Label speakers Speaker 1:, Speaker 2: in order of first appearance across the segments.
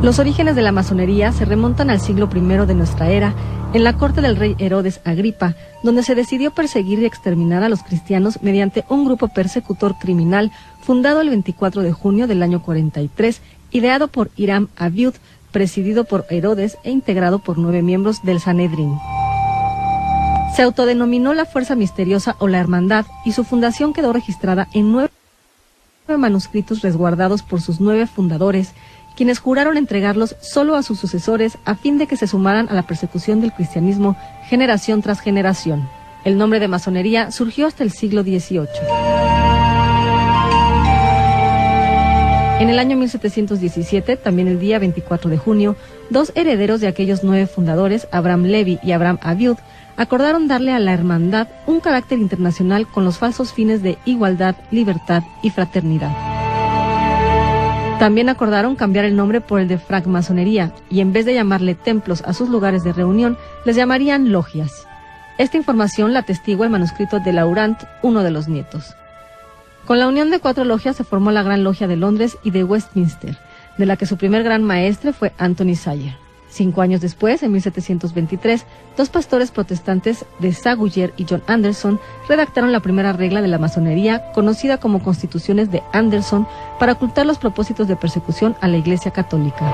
Speaker 1: Los orígenes de la masonería se remontan al siglo I de nuestra era, en la corte del rey Herodes Agripa, donde se decidió perseguir y exterminar a los cristianos mediante un grupo persecutor criminal fundado el 24 de junio del año 43, ideado por Hiram Abiud, presidido por Herodes e integrado por 9 miembros del Sanedrín. Se autodenominó la Fuerza Misteriosa o la Hermandad, y su fundación quedó registrada en 9 manuscritos resguardados por sus 9 fundadores, quienes juraron entregarlos solo a sus sucesores a fin de que se sumaran a la persecución del cristianismo generación tras generación. El nombre de masonería surgió hasta el siglo XVIII. En el año 1717, también el día 24 de junio, 2 herederos de aquellos 9 fundadores, Abraham Levi y Abraham Abiud, acordaron darle a la hermandad un carácter internacional con los falsos fines de igualdad, libertad y fraternidad. También acordaron cambiar el nombre por el de francmasonería, y en vez de llamarle templos a sus lugares de reunión, les llamarían logias. Esta información la atestigua el manuscrito de Laurent, uno de los nietos. Con la unión de 4 logias se formó la Gran Logia de Londres y de Westminster, de la que su primer gran maestre fue Anthony Sayer. 5 años después, en 1723, 2 pastores protestantes de Saguyer y John Anderson redactaron la primera regla de la masonería, conocida como Constituciones de Anderson, para ocultar los propósitos de persecución a la Iglesia Católica.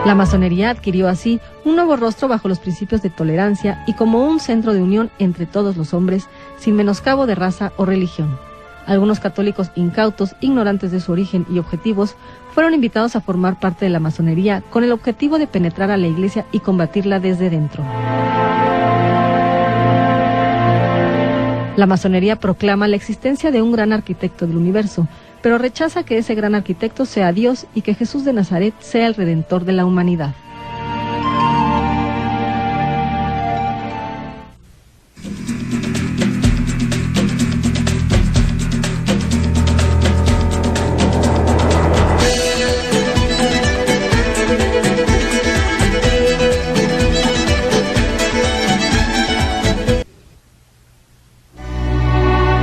Speaker 1: La masonería adquirió así un nuevo rostro bajo los principios de tolerancia y como un centro de unión entre todos los hombres, sin menoscabo de raza o religión. Algunos católicos incautos, ignorantes de su origen y objetivos, fueron invitados a formar parte de la masonería con el objetivo de penetrar a la Iglesia y combatirla desde dentro. La masonería proclama la existencia de un gran arquitecto del universo, pero rechaza que ese gran arquitecto sea Dios y que Jesús de Nazaret sea el Redentor de la humanidad.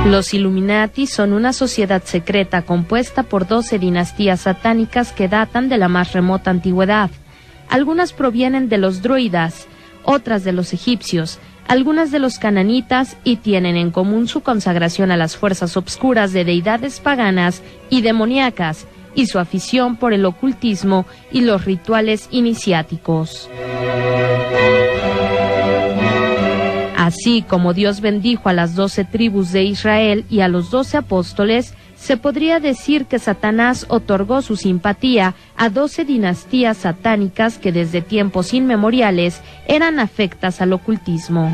Speaker 2: Los Illuminati son una sociedad secreta compuesta por 12 dinastías satánicas que datan de la más remota antigüedad. Algunas provienen de los druidas, otras de los egipcios, algunas de los cananitas y tienen en común su consagración a las fuerzas obscuras de deidades paganas y demoníacas y su afición por el ocultismo y los rituales iniciáticos. Así como Dios bendijo a las 12 tribus de Israel y a los 12 apóstoles, se podría decir que Satanás otorgó su simpatía a 12 dinastías satánicas que desde tiempos inmemoriales eran afectas al ocultismo.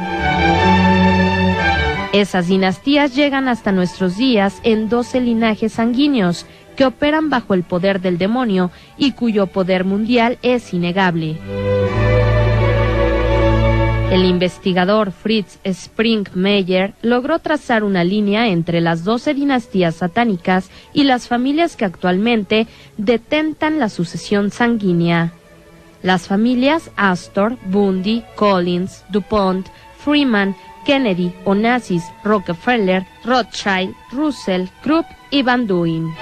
Speaker 2: Esas dinastías llegan hasta nuestros días en 12 linajes sanguíneos que operan bajo el poder del demonio y cuyo poder mundial es innegable. El investigador Fritz Springmeier logró trazar una línea entre las 12 dinastías satánicas y las familias que actualmente detentan la sucesión sanguínea. Las familias Astor, Bundy, Collins, DuPont, Freeman, Kennedy, Onassis, Rockefeller, Rothschild, Russell, Krupp y Van Duyn.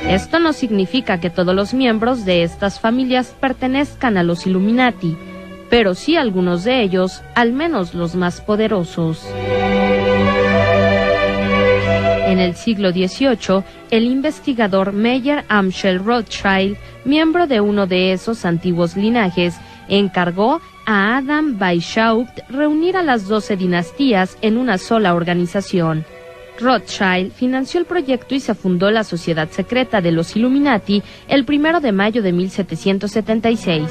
Speaker 2: Esto no significa que todos los miembros de estas familias pertenezcan a los Illuminati, pero sí algunos de ellos, al menos los más poderosos. En el siglo XVIII, el investigador Meyer Amschel Rothschild, miembro de uno de esos antiguos linajes, encargó a Adam Weishaupt reunir a las 12 dinastías en una sola organización. Rothschild financió el proyecto y se fundó la Sociedad Secreta de los Illuminati el 1 de mayo de 1776.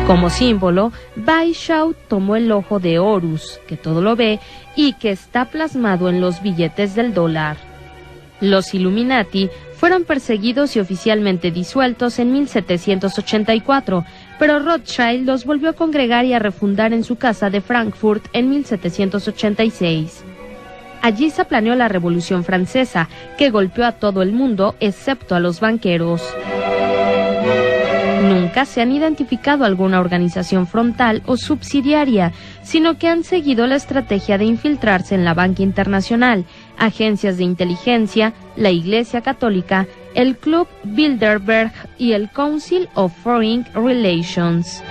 Speaker 2: Como símbolo, Weishaupt tomó el ojo de Horus, que todo lo ve, y que está plasmado en los billetes del dólar. Los Illuminati fueron perseguidos y oficialmente disueltos en 1784, pero Rothschild los volvió a congregar y a refundar en su casa de Frankfurt en 1786. Allí se planeó la Revolución Francesa, que golpeó a todo el mundo excepto a los banqueros. Nunca se han identificado alguna organización frontal o subsidiaria, sino que han seguido la estrategia de infiltrarse en la banca internacional, agencias de inteligencia, la Iglesia Católica, el Club Bilderberg y el Council of Foreign Relations.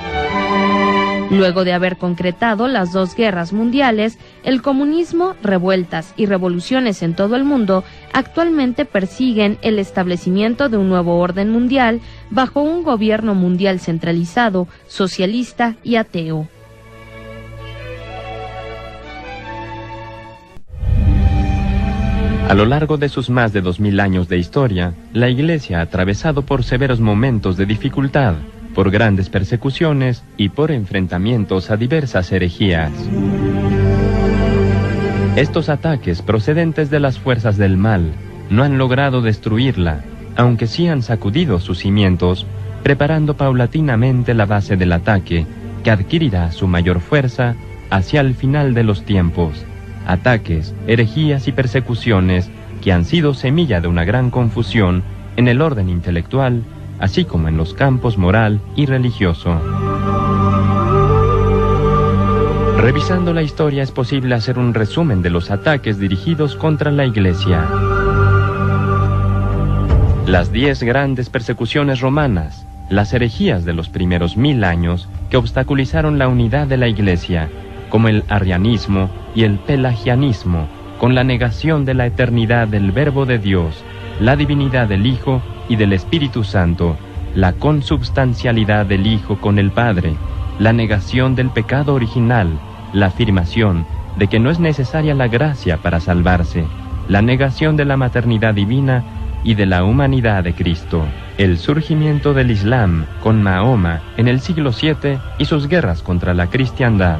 Speaker 2: Luego de haber concretado las dos guerras mundiales, el comunismo, revueltas y revoluciones en todo el mundo actualmente persiguen el establecimiento de un nuevo orden mundial bajo un gobierno mundial centralizado, socialista y ateo.
Speaker 3: A lo largo de sus más de 2000 años de historia, la Iglesia ha atravesado por severos momentos de dificultad, por grandes persecuciones y por enfrentamientos a diversas herejías. Estos ataques procedentes de las fuerzas del mal no han logrado destruirla, aunque sí han sacudido sus cimientos, preparando paulatinamente la base del ataque, que adquirirá su mayor fuerza hacia el final de los tiempos. Ataques, herejías y persecuciones que han sido semilla de una gran confusión en el orden intelectual, así como en los campos moral y religioso. Revisando la historia es posible hacer un resumen de los ataques dirigidos contra la Iglesia. Las 10 grandes persecuciones romanas, las herejías de los primeros 1000 años que obstaculizaron la unidad de la Iglesia, como el arrianismo y el pelagianismo, con la negación de la eternidad del Verbo de Dios, la divinidad del Hijo y del Espíritu Santo, la consubstancialidad del Hijo con el Padre, la negación del pecado original, la afirmación de que no es necesaria la gracia para salvarse, la negación de la maternidad divina y de la humanidad de Cristo, el surgimiento del Islam con Mahoma en el siglo VII y sus guerras contra la cristiandad,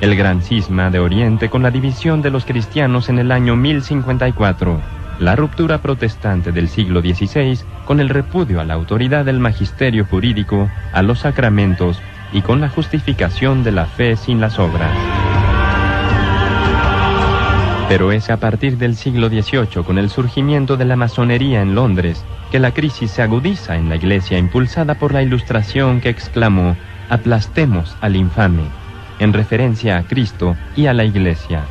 Speaker 3: el gran cisma de Oriente con la división de los cristianos en el año 1054, la ruptura protestante del siglo XVI con el repudio a la autoridad del magisterio jurídico, a los sacramentos y con la justificación de la fe sin las obras. Pero es a partir del siglo XVIII, con el surgimiento de la masonería en Londres, que la crisis se agudiza en la Iglesia, impulsada por la Ilustración que exclamó: «Aplastemos al infame», en referencia a Cristo y a la Iglesia.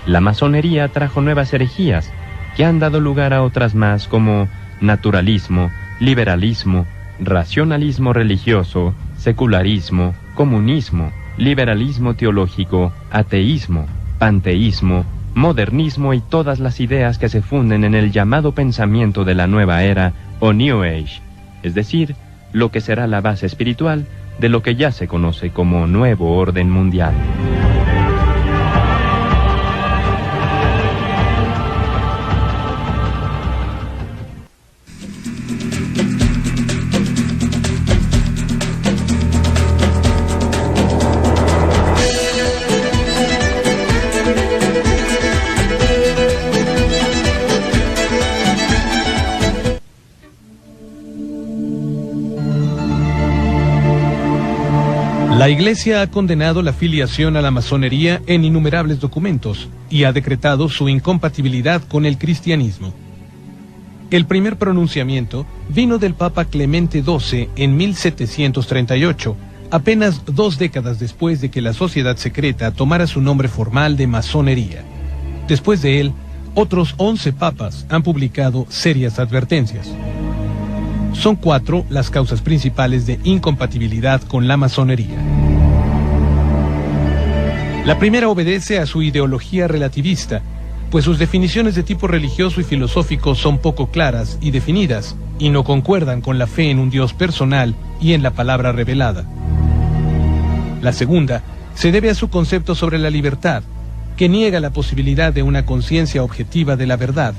Speaker 3: La masonería trajo nuevas herejías, que han dado lugar a otras más como naturalismo, liberalismo, racionalismo religioso, secularismo, comunismo, liberalismo teológico, ateísmo, panteísmo, modernismo y todas las ideas que se funden en el llamado pensamiento de la nueva era o New Age, es decir, lo que será la base espiritual de lo que ya se conoce como nuevo orden mundial.
Speaker 4: La Iglesia ha condenado la filiación a la masonería en innumerables documentos y ha decretado su incompatibilidad con el cristianismo. El primer pronunciamiento vino del Papa Clemente XII en 1738, apenas 2 décadas después de que la sociedad secreta tomara su nombre formal de masonería. Después de él, otros 11 papas han publicado serias advertencias. Son 4 las causas principales de incompatibilidad con la masonería. La primera obedece a su ideología relativista, pues sus definiciones de tipo religioso y filosófico son poco claras y definidas, y no concuerdan con la fe en un Dios personal y en la palabra revelada. La segunda se debe a su concepto sobre la libertad, que niega la posibilidad de una conciencia objetiva de la verdad.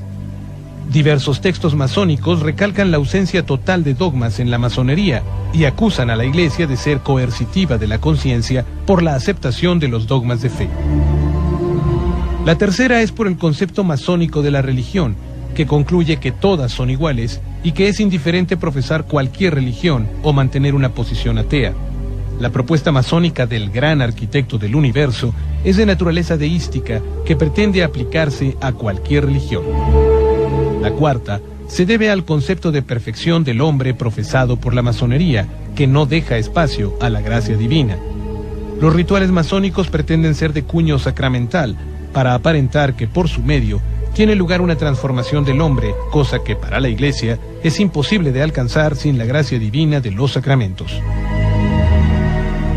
Speaker 4: Diversos textos masónicos recalcan la ausencia total de dogmas en la masonería y acusan a la Iglesia de ser coercitiva de la conciencia por la aceptación de los dogmas de fe. La tercera es por el concepto masónico de la religión, que concluye que todas son iguales y que es indiferente profesar cualquier religión o mantener una posición atea. La propuesta masónica del gran arquitecto del universo es de naturaleza deística que pretende aplicarse a cualquier religión. La cuarta se debe al concepto de perfección del hombre profesado por la masonería, que no deja espacio a la gracia divina. Los rituales masónicos pretenden ser de cuño sacramental, para aparentar que por su medio tiene lugar una transformación del hombre, cosa que para la Iglesia es imposible de alcanzar sin la gracia divina de los sacramentos.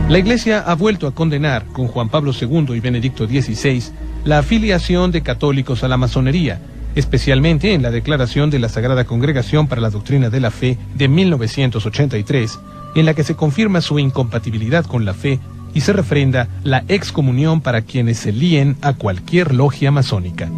Speaker 4: La Iglesia ha vuelto a condenar, con Juan Pablo II y Benedicto XVI, la afiliación de católicos a la masonería, especialmente en la Declaración de la Sagrada Congregación para la Doctrina de la Fe de 1983, en la que se confirma su incompatibilidad con la fe y se refrenda la excomunión para quienes se líen a cualquier logia masónica.